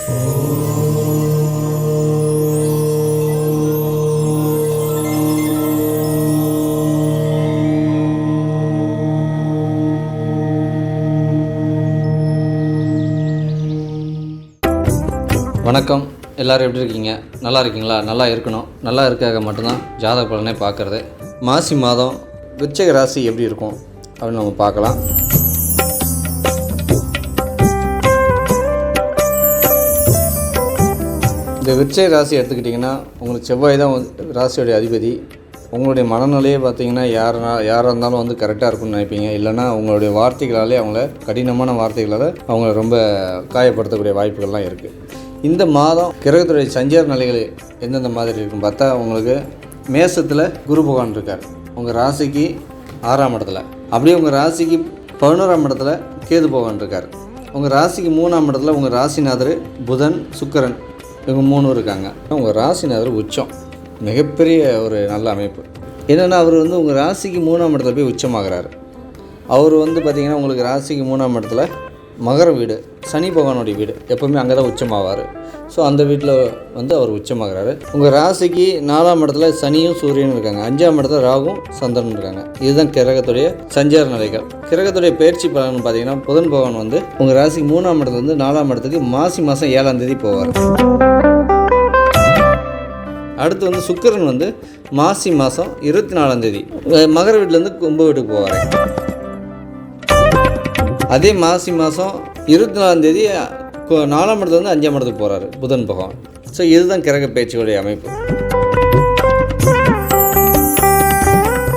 வணக்கம். எல்லோரும் எப்படி இருக்கீங்க? நல்லா இருக்கீங்களா? நல்லா இருக்கணும். நல்லா இருக்காக மட்டும்தான் ஜாதக பலனை பார்க்குறது. மாசி மாதம் விருச்சிக ராசி எப்படி இருக்கும் அப்படின்னு நம்ம பார்க்கலாம். இந்த விருச்சிக ராசி எடுத்துக்கிட்டிங்கன்னா உங்களுக்கு செவ்வாய் தான் ராசியோடைய அதிபதி. உங்களுடைய மனநிலையே பார்த்தீங்கன்னா யாராக இருந்தாலும் கரெக்டாக இருக்கும்னு நினைப்பீங்க. இல்லைனா உங்களுடைய வார்த்தைகளாலே அவங்கள கடினமான வார்த்தைகளால் அவங்கள ரொம்ப காயப்படுத்தக்கூடிய வாய்ப்புகள்லாம் இருக்குது. இந்த மாதம் கிரகத்துடைய சஞ்சார நிலைகள் எந்தெந்த மாதிரி இருக்குன்னு பார்த்தா உங்களுக்கு மேசத்தில் குரு பகவான் இருக்கார் உங்கள் ராசிக்கு 6ஆம் இடத்துல. அப்படியே உங்கள் ராசிக்கு 11ஆம் இடத்துல கேது பகவான் இருக்கார். உங்கள் ராசிக்கு 3ஆம் இடத்துல உங்கள் ராசிநாதர் புதன் சுக்கிரன் இவங்க 3 இருக்காங்க. உங்கள் ராசிநாதர் உச்சம், மிகப்பெரிய ஒரு நல்ல அமைப்பு. என்னென்னா அவர் உங்கள் ராசிக்கு 3ஆம் இடத்துல போய் உச்சமாகிறார். அவர் பார்த்திங்கன்னா உங்களுக்கு ராசிக்கு 3ஆம் இடத்துல மகர வீடு, சனி பகவானுடைய வீடு, எப்போவுமே அங்கே தான் உச்சமாவார். ஸோ அந்த வீட்டில் அவர் உச்சமாகிறாரு. உங்கள் ராசிக்கு 4ஆம் இடத்துல சனியும் சூரியனும் இருக்காங்க. 5ஆம் இடத்துல ராகும் சந்திரனும் இருக்காங்க. இதுதான் கிரகத்துடைய சஞ்சார நிலைகள். கிரகத்துடைய பயிற்சி பலன் பார்த்தீங்கன்னா புதன் பகவான் உங்கள் ராசிக்கு 3ஆம் இடத்துல 4ஆம் இடத்துக்கு மாசி மாதம் 7ஆம் தேதி போவார். அடுத்து சுக்கிரன் மாசி மாதம் 24ஆம் தேதி மகர வீட்டிலேருந்து கும்ப வீட்டுக்கு போவார். அதே மாசி மாதம் 24ஆம் தேதி 4ஆம் இடத்துல 5ஆம் இடத்துக்கு போகிறாரு புதன் பகவான். ஸோ இதுதான் கிரக பயிற்சிகளுடைய அமைப்பு.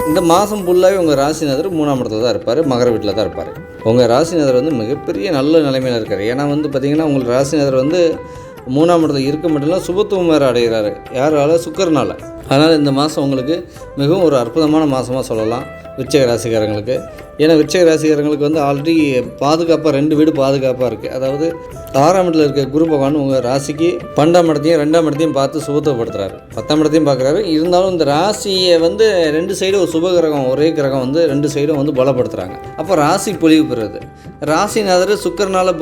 இந்த மாதம் ஃபுல்லாகவே உங்கள் ராசிநாதர் 3ஆம் இடத்துல தான் இருப்பார், மகர வீட்டில் தான் இருப்பார். உங்கள் ராசிநாதர் மிகப்பெரிய நல்ல நிலைமையில் இருக்கார். ஏன்னா பார்த்திங்கன்னா உங்களுக்கு ராசிநாதர் 3ஆம் இடத்துல இருக்க மட்டும் இல்லை, சுபத்துவம் வேறு அடைகிறாரு. யாரால? சுக்கிரனால். அதனால் இந்த மாதம் உங்களுக்கு மிகவும் ஒரு அற்புதமான மாதமாக சொல்லலாம் விருச்சிக ராசிக்காரங்களுக்கு. ஏன்னா விருச்சிக ராசிக்காரங்களுக்கு ஆல்ரெடி பாதுகாப்பாக 2 வீடு பாதுகாப்பாக இருக்குது. அதாவது 6ஆம் இடத்துல இருக்க குரு பகவான் உங்கள் ராசிக்கு 12ஆம் இடத்தையும் 2ஆம் இடத்தையும் பார்த்து சுபத்துவப்படுத்துகிறாரு, 10ஆம் இடத்தையும் பார்க்குறாரு. இருந்தாலும் இந்த ராசியை 2 சைடும் ஒரு சுப கிரகம், ஒரே கிரகம் 2 சைடும் பலப்படுத்துகிறாங்க. அப்போ ராசி பொலிவு பெறுறது. ராசிநாதர் சுக்கிரனால்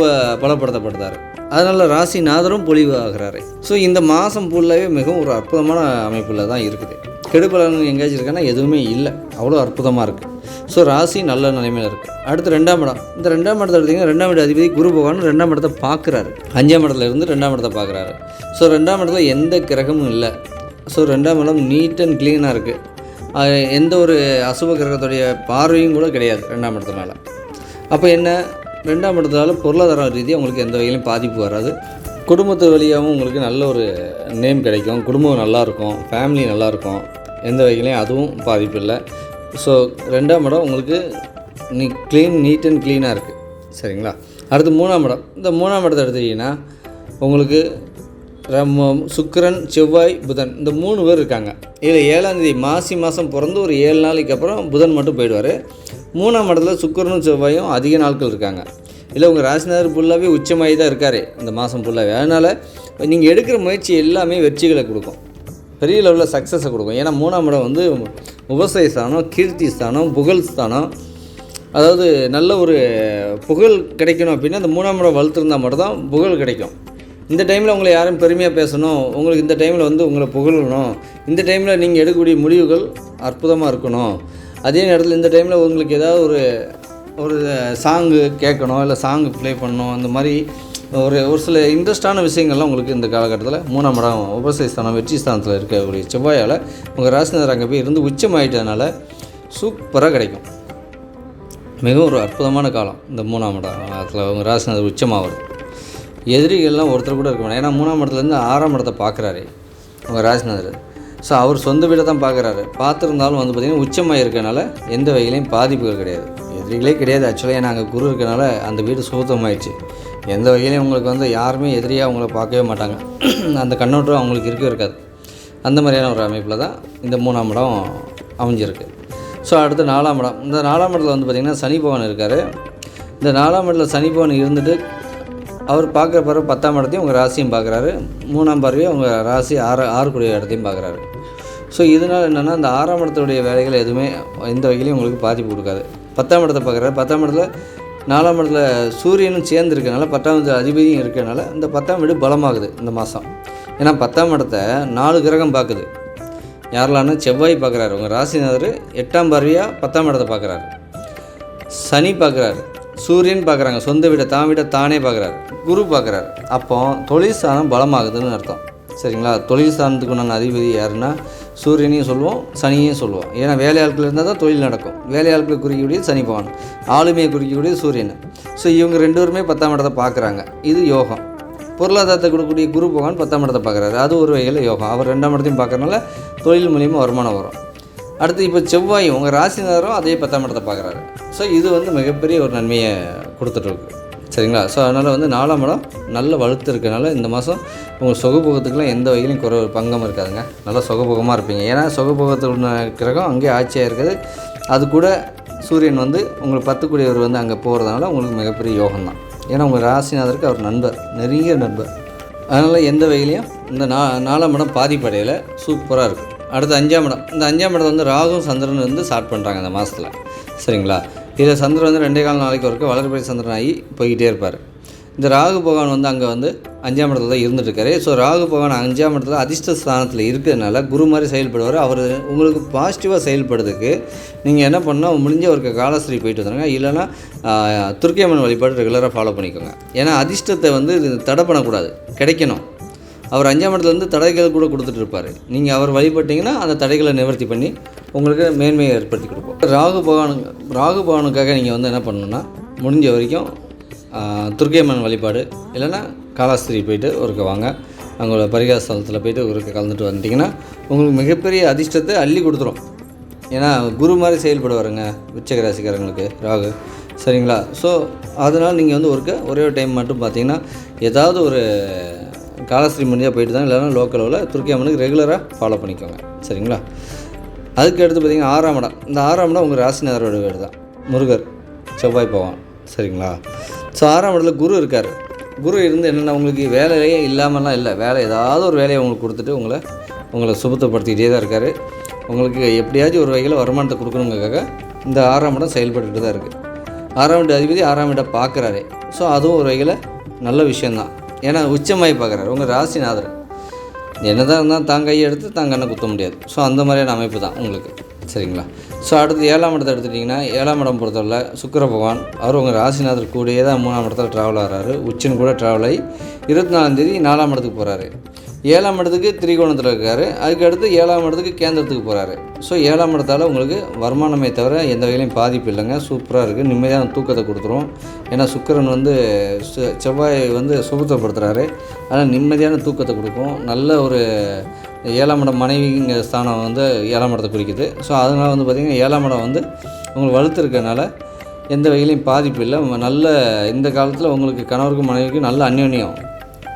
பலப்படுத்தப்படுறாரு. அதனால் ராசிநாதரும் பொலிவு ஆகிறாரு. ஸோ இந்த மாதம் ஃபுல்லாகவே மிகவும் ஒரு அற்புதமான அமைப்பில் தான் இருக்குது. கெடுபலன் எங்கேயாச்சும் இருக்கான்னா எதுவுமே இல்லை, அவ்வளோ அற்புதமாக இருக்குது. ஸோ ராசி நல்ல நிலைமையில் இருக்குது. அடுத்து 2ஆம் இடம். இந்த 2ஆம் இடத்துல எடுத்திங்கன்னா 2ஆம் இட அதிபதி குரு பகவான் 2ஆம் இடத்தை பார்க்குறாரு. 5ஆம் இடத்துல இருந்து 2ஆம் இடத்தை பார்க்குறாரு. ஸோ 2ஆம் இடத்துல எந்த கிரகமும் இல்லை. ஸோ 2ஆம் இடம் நீட் அண்ட் க்ளீனாக இருக்குது. எந்த ஒரு அசுப கிரகத்துடைய பார்வையும் கூட கிடையாது 2ஆம் இடத்துனால. அப்போ என்ன, 2ஆம் இடத்துனால பொருளாதார ரீதியாக உங்களுக்கு எந்த வகையிலும் பாதிப்பு வராது. குடும்பத்து வழியாகவும் உங்களுக்கு நல்ல ஒரு நேம் கிடைக்கும். குடும்பம் நல்லாயிருக்கும், ஃபேமிலி நல்லாயிருக்கும், எந்த வகையிலையும் அதுவும் பாதிப்பு இல்லை. ஸோ 2ஆம் இடம் உங்களுக்கு நீட் அண்ட் க்ளீனாக இருக்குது. சரிங்களா? அடுத்து 3ஆம் இடம். இந்த 3ஆம் இடத்தை எடுத்துக்கிட்டிங்கன்னா உங்களுக்கு சுக்கிரன் செவ்வாய் புதன் இந்த 3 பேர் இருக்காங்க. இதில் 7ஆம் தேதி மாசி மாதம் பிறந்து ஒரு 7 நாளைக்கு அப்புறம் புதன் மட்டும் போயிடுவார். 3ஆம் இடத்துல சுக்கிரனும் செவ்வாயும் அதிக நாட்கள் இருக்காங்க. இல்லை உங்கள் ராசிநாதர் ஃபுல்லாகவே உச்சமாகி தான் இருக்கார் இந்த மாதம் ஃபுல்லாகவே. அதனால் நீங்கள் எடுக்கிற முயற்சி எல்லாமே வெற்றிகளை கொடுக்கும், பெரிய லெவலில் சக்ஸஸை கொடுக்கும். ஏன்னா 3ஆம் இடம் விவசாய ஸ்தானம், கீர்த்தி ஸ்தானம், புகழ் ஸ்தானம். அதாவது நல்ல ஒரு புகழ் கிடைக்கணும் அப்படின்னா இந்த 3ஆம் இடம் வளர்த்துருந்தால் மட்டும்தான் புகழ் கிடைக்கும். இந்த டைமில் உங்களை யாரும் பெருமையாக பேசணும், உங்களுக்கு இந்த டைமில் உங்களை புகழணும், இந்த டைமில் நீங்கள் எடுக்கக்கூடிய முடிவுகள் அற்புதமாக இருக்கணும். அதே நேரத்தில் இந்த டைமில் உங்களுக்கு ஏதாவது ஒரு சாங்கு கேட்கணும், இல்லை சாங்கு ப்ளே பண்ணணும், அந்த மாதிரி ஒரு சில இன்ட்ரெஸ்டான விஷயங்கள்லாம் உங்களுக்கு இந்த காலகட்டத்தில் 3ஆம் இடம் உபசய ஸ்தானம் வெற்றி ஸ்தானத்தில் இருக்கக்கூடிய செவ்வாயால் உங்கள் ராசிநாதர் அங்கே போய் இருந்து உச்சமாயிட்டதுனால சூப்பராக கிடைக்கும். மிகவும் ஒரு அற்புதமான காலம் இந்த 3ஆம் இடத்துல உங்கள் ராசிநாதர் உச்சமாகிறது. எதிரிகள்லாம் ஒருத்தர் கூட இருக்க மாட்டாங்க. ஏன்னா 3ஆம் இடத்துலேருந்து 6ஆம் இடத்தை பார்க்குறாரு உங்கள் ராசிநாதர். ஸோ அவர் சொந்த வீடை தான் பார்க்குறாரு. பார்த்துருந்தாலும் பார்த்திங்கன்னா உச்சமாக இருக்கனால எந்த வகையிலையும் பாதிப்புகள் கிடையாது, எதிரிகளே கிடையாது. ஆக்சுவலாக ஏன்னா அங்கே குரு இருக்கனால அந்த வீடு சுத்தமாயிடுச்சு. எந்த வகையிலையும் உங்களுக்கு யாருமே எதிரியாக அவங்கள பார்க்கவே மாட்டாங்க. அந்த கண்ணோட்டம் அவங்களுக்கு இருக்காது. அந்த மாதிரியான ஒரு அமைப்பில் தான் இந்த 3ஆம் இடம் அமைஞ்சிருக்கு. ஸோ அடுத்து 4ஆம் இடம். இந்த 4ஆம் இடத்துல பார்த்திங்கன்னா சனி பகவான் இருக்கார். இந்த 4ஆம் இடத்துல சனி பகவான் இருந்துட்டு அவர் பார்க்குற பிறகு 10ஆம் இடத்தையும் உங்கள் ராசியும் பார்க்குறாரு. 3ஆம் பார்வையும் உங்கள் ராசி 6 கூடிய இடத்தையும் பார்க்குறாரு. ஸோ இதனால் என்னென்னா அந்த 6ஆம் இடத்துடைய வேலைகள் எதுவுமே எந்த வகையிலையும் உங்களுக்கு பாதிப்பு கொடுக்காது. 10ஆம் இடத்தை பார்க்குறாரு. 10ஆம் இடத்துல 4ஆம் இடத்துல சூரியனும் சேர்ந்து இருக்கனால 10ஆம் இடத்துல அதிபதியும் இருக்கனால இந்த 10ஆம் வீடு பலமாகுது இந்த மாதம். ஏன்னா 10ஆம் இடத்தை 4 கிரகம் பார்க்குது. யாரெல்லாம்னா செவ்வாய் பார்க்குறாரு, உங்கள் ராசிநாதர் 8ஆம் பார்வையாக 10ஆம் இடத்தை பார்க்குறாரு. சனி பார்க்குறாரு, சூரியன் பார்க்குறாங்க, சொந்த வீடை தான் வீடை தானே பார்க்குறாரு, குரு பார்க்குறாரு. அப்போ தொழில் ஸ்தானம் பலமாகுதுன்னு அர்த்தம். சரிங்களா? தொழில் ஸ்தானத்துக்கு உண்டான அதிபதி யாருன்னா சூரியனையும் சொல்லுவோம், சனியையும் சொல்லுவோம். ஏன்னா வேலையாட்கள் இருந்தால் தான் தொழில் நடக்கும். வேலையாட்களை குறிக்கக்கூடியது சனி பகவான், ஆளுமையை குறிக்கக்கூடியது சூரியன். ஸோ இவங்க 2 பேருமே 10ஆம் இடத்தை பார்க்குறாங்க. இது யோகம். பொருளாதாரத்தை கொடுக்கக்கூடிய குரு பகவான் 10ஆம் இடத்தை பார்க்குறாரு. அது ஒரு வகையில் யோகம். அவர் 2ஆம் இடத்தையும் பார்க்கறனால தொழில் மூலியமாக வருமானம் வரும். அடுத்து இப்போ செவ்வாய் உங்கள் ராசிநாதரும் அதே 10ஆம் இடத்தை பார்க்குறாரு. ஸோ இது வந்து மிகப்பெரிய ஒரு நன்மையை கொடுத்துட்ருக்கு. சரிங்களா? ஸோ அதனால் வந்து 4ஆம் இடம் நல்ல வலுத்து இருக்கனால இந்த மாதம் உங்கள் சுகபோகத்துக்குலாம் எந்த வகையிலையும் பங்கம் இருக்காதுங்க. நல்லா சுகபோகமாக இருப்பீங்க. ஏன்னா சுகபோகத்தில் உள்ள கிரகம் அங்கேயே ஆட்சியாக இருக்குது. அது கூட சூரியன் வந்து உங்களுக்கு 10 கூடியவர் வந்து அங்கே போகிறதுனால உங்களுக்கு மிகப்பெரிய யோகம் தான். ஏன்னா உங்கள் ராசிநாதருக்கு அவர் நண்பர், நெருங்கிய நண்பர். அதனால் எந்த வகையிலையும் இந்த 4ஆம் இடம் பாதிப்படையில் சூப்பராக இருக்கும். அடுத்து 5ஆம் இடம். இந்த 5ஆம் இடத்தை வந்து ராகும் சந்திரன் வந்து ஸ்டார்ட் பண்ணுறாங்க இந்த மாதத்தில். சரிங்களா? இதில் சந்திரன் வந்து 2.25 நாளைக்கு வரைக்கும் வளர்பிறை சந்திரன் ஆகி போய்கிட்டே இருப்பார். இந்த ராகு பகவான் வந்து அங்கே வந்து 5ஆம் இடத்துல தான் இருந்துகிட்ருக்காரு. ஸோ ராகு பகவான் 5ஆம் இடத்துல அதிர்ஷ்ட ஸ்தானத்தில் இருக்கிறதுனால குரு மாதிரி செயல்படுவார். அவர் உங்களுக்கு பாசிட்டிவாக செயல்படுறதுக்கு நீங்கள் என்ன பண்ணால் முடிஞ்ச ஒரு காலஸ்ரீ போயிட்டு வந்துடுங்க. இல்லைனா துர்க்கையம்மன் வழிபாடு ரெகுலராக ஃபாலோ பண்ணிக்கோங்க. ஏன்னா அதிர்ஷ்டத்தை வந்து தடை பண்ணக்கூடாது, கிடைக்கணும். அவர் 5ஆம் இடத்துலேருந்து தடைகள் கூட கொடுத்துட்டு இருப்பார். நீங்கள் அவர் வழிபட்டிங்கன்னா அந்த தடைகளை நிவர்த்தி பண்ணி உங்களுக்கு மேன்மையை ஏற்படுத்தி கொடுப்போம். ராகு பகவானுக்காக நீங்கள் வந்து என்ன பண்ணணுன்னா முடிஞ்ச வரைக்கும் துர்க்கையம்மன் வழிபாடு இல்லைன்னா காலாஸ்திரி போயிட்டு ஒருக்க வாங்க. அவங்களோட பரிகார ஸ்தலத்தில் போயிட்டு ஒருக்க கலந்துட்டு வந்துட்டிங்கன்னா உங்களுக்கு மிகப்பெரிய அதிர்ஷ்டத்தை அள்ளி கொடுத்துரும். ஏன்னா குரு மாதிரி செயல்படுவாருங்க விருச்சிக ராசிக்காரங்களுக்கு ராகு. சரிங்களா? ஸோ அதனால் நீங்கள் வந்து ஒரே ஒரு டைம் மட்டும் பார்த்தீங்கன்னா ஏதாவது ஒரு காலஸ்திரி முடிஞ்சால் போயிட்டு தான், இல்லைனா லோக்கலில் துர்க்கையம்மனுக்கு ரெகுலராக ஃபாலோ பண்ணிக்கோங்க. சரிங்களா? அதுக்கு அடுத்து பார்த்திங்கன்னா 6ஆம் இடம். இந்த 6ஆம் இடம் உங்கள் ராசிநாதரோட வீடு தான், முருகர் செவ்வாய் பகவான். சரிங்களா? ஸோ 6ஆம் இடத்துல குரு இருக்கார். குரு இருந்து என்னென்ன உங்களுக்கு வேலையே இல்லாமலாம் இல்லை, வேலை ஏதாவது ஒரு வேலையை உங்களுக்கு கொடுத்துட்டு உங்களை சுபத்தப்படுத்திக்கிட்டே தான் இருக்கார். உங்களுக்கு எப்படியாச்சும் ஒரு வகையில் வருமானத்தை கொடுக்கணுங்கிறதுக்காக இந்த 6ஆம் இடம் செயல்பட்டுக்கிட்டு தான் இருக்குது. 6ஆம் இட அதிபதி 6ஆம் இடம் பார்க்குறாரு. ஸோ அதுவும் ஒரு வகையில் நல்ல விஷயந்தான். ஏன்னா உச்சமாகி பார்க்குறாரு உங்கள் ராசிநாதர். என்ன தான் இருந்தால் தான் கையை எடுத்து தான் கண்ணை குத்த முடியாது. ஸோ அந்த மாதிரியான அமைப்பு தான் உங்களுக்கு. சரிங்களா? ஸோ அடுத்து 7ஆம் இடத்தை எடுத்துட்டிங்கன்னா 7ஆம் இடம் பொறுத்தவரை சுக்கிர பகவான் அவர் உங்கள் ராசிநாதர் கூடயே தான் 3ஆம் இடத்துல ட்ராவல் ஆகிறாரு. உச்சன் கூட ட்ராவல் ஆகி 24ஆம் தேதி 4ஆம் இடத்துக்கு போகிறாரு. 7ஆம் இடத்துக்கு திரிகோணத்தில் இருக்கார். அதுக்கு அடுத்து 7ஆம் இடத்துக்கு கேந்திரத்துக்கு போகிறாரு. ஸோ 7ஆம் இடத்தால் உங்களுக்கு வருமானமே தவிர எந்த வகையிலையும் பாதிப்பு இல்லைங்க. சூப்பராக இருக்குது. நிம்மதியான தூக்கத்தை கொடுத்துரும். ஏன்னா சுக்கிரன் வந்து செவ்வாய் வந்து சுபத்தப்படுத்துகிறாரு. அதனால் நிம்மதியான தூக்கத்தை கொடுக்கும். நல்ல ஒரு 7ஆம் இடம் மனைவிங்கிற ஸ்தானம் வந்து 7ஆம் இடத்தை குறிக்குது. ஸோ அதனால் வந்து பார்த்திங்கன்னா 7ஆம் இடம் வந்து உங்களுக்கு வலுத்து இருக்கிறதுனால எந்த வகையிலையும் பாதிப்பு இல்லை. நல்ல இந்த காலத்தில் உங்களுக்கு கணவருக்கும் மனைவிக்கும் நல்ல அந்யோன்யம்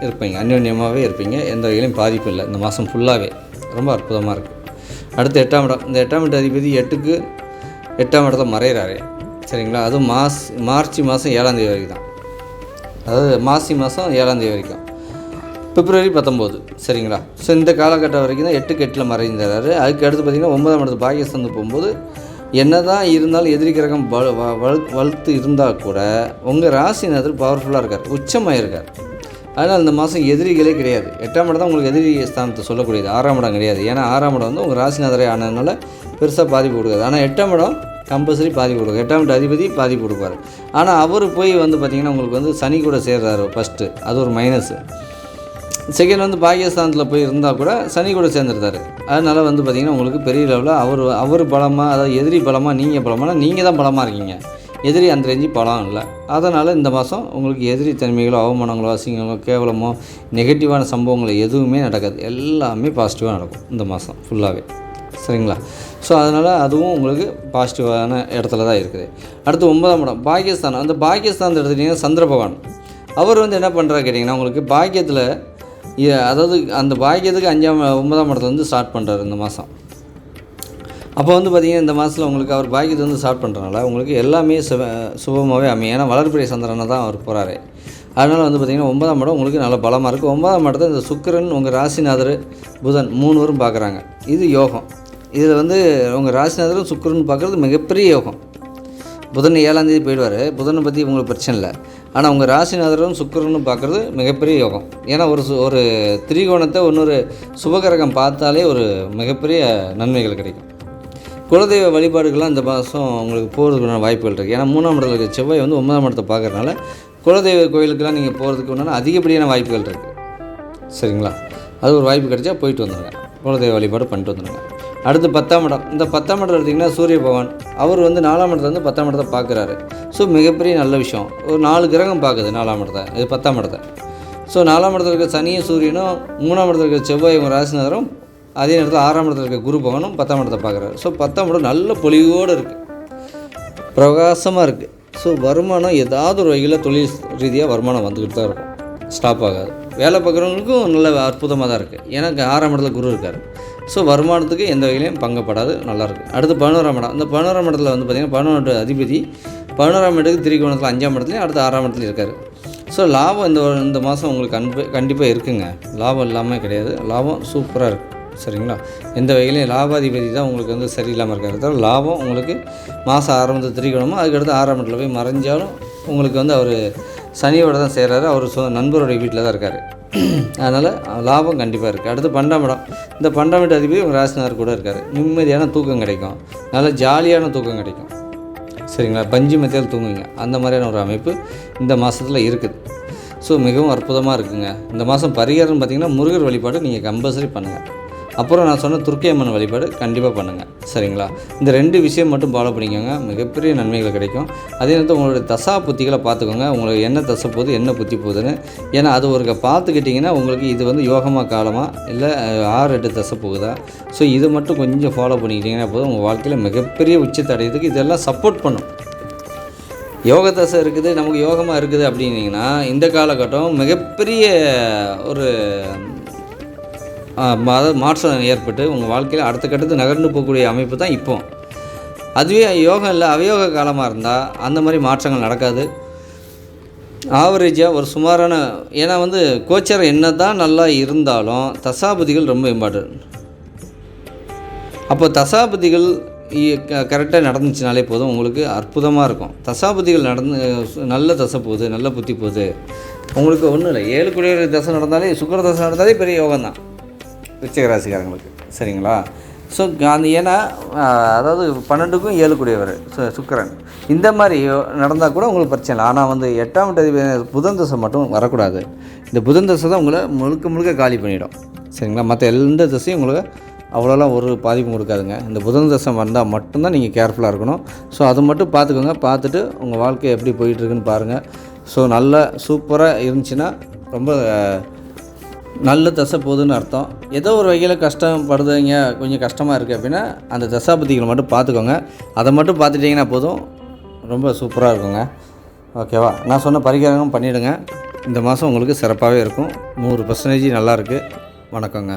இருப்பீங்க, அந்யோன்யமாகவே இருப்பீங்க. எந்த வகையிலையும் பாதிப்பு இல்லை. இந்த மாதம் ஃபுல்லாகவே ரொம்ப அற்புதமாக இருக்குது. அடுத்து 8ஆம் இடம். இந்த 8ஆம் இட அதிபதி 8ஆம் இடத்தை மறைகிறாரு. சரிங்களா? அதுவும் மார்ச் மாதம் 7ஆம் தேதி வரைக்கும் தான். அதாவது மாசி மாதம் 7ஆம் தேதி வரைக்கும், பிப்ரவரி 19. சரிங்களா? ஸோ இந்த காலகட்டம் வரைக்கும் தான் 8க்கு 8 மறைஞ்சிறாரு. அதுக்கு அடுத்து பார்த்திங்கன்னா 9ஆம் இடத்து பாகிஸ்தான் போகும்போது என்ன தான் இருந்தாலும் எதிரி கிரகம் வலுத்து இருந்தால் கூட உங்கள் ராசிநாதர் பவர்ஃபுல்லாக இருக்கார், உச்சமாக இருக்கார். அதனால் இந்த மாதம் எதிரிகளே கிடையாது. 8ஆம் இடம் தான் உங்களுக்கு எதிரி ஸ்தானத்தை சொல்லக்கூடியது, 6ஆம் இடம் கிடையாது. ஏன்னா 6ஆம் இடம் வந்து உங்கள் ராசிநாதரே ஆனதுனால பெருசாக பாதிப்பு கொடுக்காது. ஆனால் 8ஆம் இடம் கம்பல்சரி பாதிப்பு கொடுக்கும். 8ஆம் இட அதிபதி பாதிப்பு கொடுப்பார். ஆனால் அவர் போய் வந்து பார்த்திங்கன்னா உங்களுக்கு வந்து சனி கூட சேர்றாரு ஃபஸ்ட்டு, அது ஒரு மைனஸு. செகண்ட் வந்து பாகிஸ்தானத்தில் போய் இருந்தால் கூட சனி கூட சேர்ந்துருந்தார். அதனால் வந்து பார்த்திங்கன்னா உங்களுக்கு பெரிய லெவலில் அவர் பலமாக, அதாவது எதிரி பலமாக நீங்கள் பலமானா நீங்கள் தான் பலமாக இருக்கீங்க, எதிரி அந்த ரேஞ்சு பலம் இல்லை. அதனால் இந்த மாதம் உங்களுக்கு எதிரி தன்மைகளோ அவமானங்களோ அசிங்கங்களோ கேவலமோ நெகட்டிவான சம்பவங்களோ எதுவுமே நடக்காது. எல்லாமே பாசிட்டிவாக நடக்கும் இந்த மாதம் ஃபுல்லாகவே. சரிங்களா? ஸோ அதனால் அதுவும் உங்களுக்கு பாசிட்டிவான இடத்துல தான் இருக்குது. அடுத்து 9ஆம் இடம் பாகிஸ்தான். அந்த பாகிஸ்தான் எடுத்துக்கிட்டிங்கன்னா சந்திர பகவான் அவர் வந்து என்ன பண்ணுறாரு கேட்டிங்கன்னா உங்களுக்கு பாக்கியத்தில், அதாவது அந்த பாக்கியத்துக்கு 9ஆம் இடத்துல வந்து ஸ்டார்ட் பண்ணுறாரு இந்த மாதம். அப்போ வந்து பார்த்திங்கன்னா இந்த மாதத்தில் உங்களுக்கு அவர் பாக்கியத்தை வந்து ஸ்டார்ட் பண்ணுறதுனால உங்களுக்கு எல்லாமே சுபமாகவே அமையும். ஏன்னா வளர்பிறை சந்திரனை தான் அவர் போகிறாரு. அதனால் வந்து பார்த்திங்கன்னா 9ஆம் இடம் உங்களுக்கு நல்ல பலமாக இருக்குது. 9ஆம் இடத்துல இந்த சுக்கிரன் உங்கள் ராசிநாதர் புதன் 3 பேரும் பார்க்குறாங்க. இது யோகம். இதில் வந்து உங்கள் ராசிநாதரும் சுக்கிரன் பார்க்குறது மிகப்பெரிய யோகம். புதன் 7ஆம் தேதி போயிடுவார். புதனை பற்றி உங்களுக்கு பிரச்சனை இல்லை. ஆனால் உங்கள் ராசிநாதரும் சுக்கிரனும் பார்க்குறது மிகப்பெரிய யோகம். ஏன்னா ஒரு திரிகோணத்தை இன்னொரு சுபகிரகம் பார்த்தாலே ஒரு மிகப்பெரிய நன்மைகள் கிடைக்கும். குலதெய்வ வழிபாடுகள்லாம் இந்த மாதம் உங்களுக்கு போகிறதுக்குண்டான வாய்ப்புகள் இருக்குது. ஏன்னா 3ஆம் இடத்துல இருக்க செவ்வாய் வந்து 9ஆம் இடத்தை பார்க்குறதுனால குலதெய்வ கோயிலுக்கெல்லாம் நீங்கள் போகிறதுக்கு உண்டான அதிகப்படியான வாய்ப்புகள் இருக்குது. சரிங்களா? அது ஒரு வாய்ப்பு கிடைச்சா போயிட்டு வந்துடுங்க. குலதெய்வ வழிபாடு பண்ணிட்டு வந்துடுங்க. அடுத்து 10ஆம் இடம். இந்த 10ஆம் இடம் எடுத்திங்கன்னா சூரிய பகவான் அவர் வந்து 4ஆம் இடத்துல வந்து 10ஆம் இடத்தை பார்க்குறாரு. ஸோ மிகப்பெரிய நல்ல விஷயம். ஒரு 4 கிரகம் பார்க்குது 4ஆம் இடத்தை, இது 10ஆம் இடத்தை. ஸோ 4ஆம் இடத்துல இருக்க சனியும் சூரியனும் 3ஆம் இடத்துல இருக்க செவ்வாய் ராசிநாதரும் அதே நேரத்தில் 6ஆம் இடத்துல இருக்க குரு பகவானும் 10ஆம் இடத்தை பார்க்குறாரு. ஸோ 10ஆம் இடம் நல்ல பொலிவோடு இருக்குது, பிரகாசமாக இருக்குது. ஸோ வருமானம் ஏதாவது ஒரு வகையில் தொழில் ரீதியாக வருமானம் வந்துக்கிட்டு தான் இருக்கும், ஸ்டாப் ஆகாது. வேலை பார்க்குறவங்களுக்கும் நல்ல அற்புதமாக தான் இருக்குது. ஏன்னா 6ஆம் இடத்துல குரு இருக்கார். ஸோ வருமானத்துக்கு எந்த வகையிலையும் பங்கப்படாது, நல்லாயிருக்கு. அடுத்து 11ஆம் இடம். இந்த 11ஆம் இடத்துல வந்து பார்த்திங்கன்னா 11 அதிபதி 11ஆம் இடத்துக்கு திரிகோணத்தில் 5ஆம் இடத்துலையும் அடுத்து 6ஆம் இடத்துல இருக்கார். ஸோ லாபம் இந்த மாதம் உங்களுக்கு கண்டிப்பாக இருக்குங்க. லாபம் இல்லாமல் கிடையாது, லாபம் சூப்பராக இருக்குது. சரிங்களா? எந்த வகையிலையும் லாபாதிபதி தான் உங்களுக்கு வந்து சரியில்லாமல் இருக்காரு. லாபம் உங்களுக்கு மாதம் ஆரம்பத்தில் திரிகோணமும் அதுக்கடுத்து 6ஆம் இடத்துல போய் மறைஞ்சாலும் உங்களுக்கு வந்து அவர் சனியோட தான் சேர்றாரு. அவர் நண்பருடைய வீட்டில் தான் இருக்கார். அதனால் லாபம் கண்டிப்பாக இருக்குது. அடுத்து 12ஆம் இடம். இந்த 12ஆம் இட அதிபதி உங்கள் ராசிநாதர் கூட இருக்கார். நிம்மதியான தூக்கம் கிடைக்கும், நல்ல ஜாலியான தூக்கம் கிடைக்கும். சரிங்களா? பஞ்சு மெத்தையில் தூங்குவீங்க, அந்த மாதிரியான ஒரு அமைப்பு இந்த மாதத்தில் இருக்குது. ஸோ மிகவும் அற்புதமாக இருக்குங்க. இந்த மாதம் பரிகாரம் பார்த்திங்கன்னா முருகர் வழிபாடு நீங்கள் கம்பல்சரி பண்ணுங்கள். அப்புறம் நான் சொன்ன துர்க்கை அம்மன் வழிபாடு கண்டிப்பாக பண்ணுங்கள். சரிங்களா? இந்த 2 விஷயம் மட்டும் ஃபாலோ பண்ணிக்கோங்க, மிகப்பெரிய நன்மைகள் கிடைக்கும். அதே நேரத்தில் உங்களுடைய தசா புத்திகளை பார்த்துக்கோங்க, உங்களுக்கு என்ன தசை போகுது என்ன புத்தி போகுதுன்னு. ஏன்னா அது ஒரு பார்த்துக்கிட்டிங்கன்னா உங்களுக்கு இது வந்து யோகமாக காலமாக இல்லை 6-8 தசை போகுதா. ஸோ இதை மட்டும் கொஞ்சம் ஃபாலோ பண்ணிக்கிட்டிங்கன்னா போதும், உங்கள் வாழ்க்கையில் மிகப்பெரிய உச்சத்தை அடையிறதுக்கு இதெல்லாம் சப்போர்ட் பண்ணும். யோக தசை இருக்குது, நமக்கு யோகமாக இருக்குது அப்படின்னிங்கன்னா இந்த காலகட்டம் மிகப்பெரிய ஒரு மாற்றம் ஏற்பட்டு உங்கள் வாழ்க்கையில் அடுத்த கட்டத்துக்கு நகர்ந்து போகக்கூடிய அமைப்பு தான் இப்போ. அதுவே யோகம் இல்லை அவயோக காலமாக இருந்தால் அந்த மாதிரி மாற்றங்கள் நடக்காது. ஆவரேஜாக ஒரு சுமாரான, ஏன்னா வந்து கோச்சரம் என்ன தான் நல்லா இருந்தாலும் தசாபதிகள் ரொம்ப இம்பார்ட்டன்ட். அப்போ தசாபதிகள் கரெக்டாக நடந்துச்சுனாலே போதும், உங்களுக்கு அற்புதமாக இருக்கும். தசாபதிகள் நல்ல தசை போகுது, நல்ல புத்தி போகுது, உங்களுக்கு ஒன்றும் இல்லை. 7 குடியேற தசை நடந்தாலே, சுக்கிர தசை நடந்தாலே பெரிய யோகம் தான் விருச்சிக ராசிக்காரங்களுக்கு. சரிங்களா? ஸோ அந்த ஏன்னா அதாவது 12க்கும் 7 கூடியவர் சுக்கிரன், இந்த மாதிரி நடந்தால் கூட உங்களுக்கு பிரச்சனை இல்லை. ஆனால் வந்து 8ஆம் இடத்து புதன் தசை மட்டும் வரக்கூடாது. இந்த புதன் தசை தான் உங்களை முழுக்க காலி பண்ணிவிடும். சரிங்களா? மற்ற எந்த தசையும் உங்களுக்கு அவ்வளோலாம் ஒரு பாதிப்பும் கொடுக்காதுங்க. இந்த புதன் தசை வந்தால் மட்டும்தான் நீங்கள் கேர்ஃபுல்லாக இருக்கணும். ஸோ அதை மட்டும் பார்த்துக்கோங்க. பார்த்துட்டு உங்கள் வாழ்க்கை எப்படி போயிட்டுருக்குன்னு பாருங்கள். ஸோ நல்ல சூப்பராக இருந்துச்சுன்னா ரொம்ப நல்ல தசை போகுதுன்னு அர்த்தம். ஏதோ ஒரு வகையில் கஷ்டப்படுதுங்க, கொஞ்சம் கஷ்டமாக இருக்குது அப்படின்னா அந்த தசாபதிகளை மட்டும் பார்த்துக்கோங்க. அதை மட்டும் பார்த்துட்டிங்கன்னா போதும், ரொம்ப சூப்பராக இருக்குங்க. ஓகேவா? நான் சொன்ன பரிகாரம் பண்ணிவிடுங்க. இந்த மாதம் உங்களுக்கு சிறப்பாகவே இருக்கும். 100% நல்லாயிருக்கு. வணக்கங்க.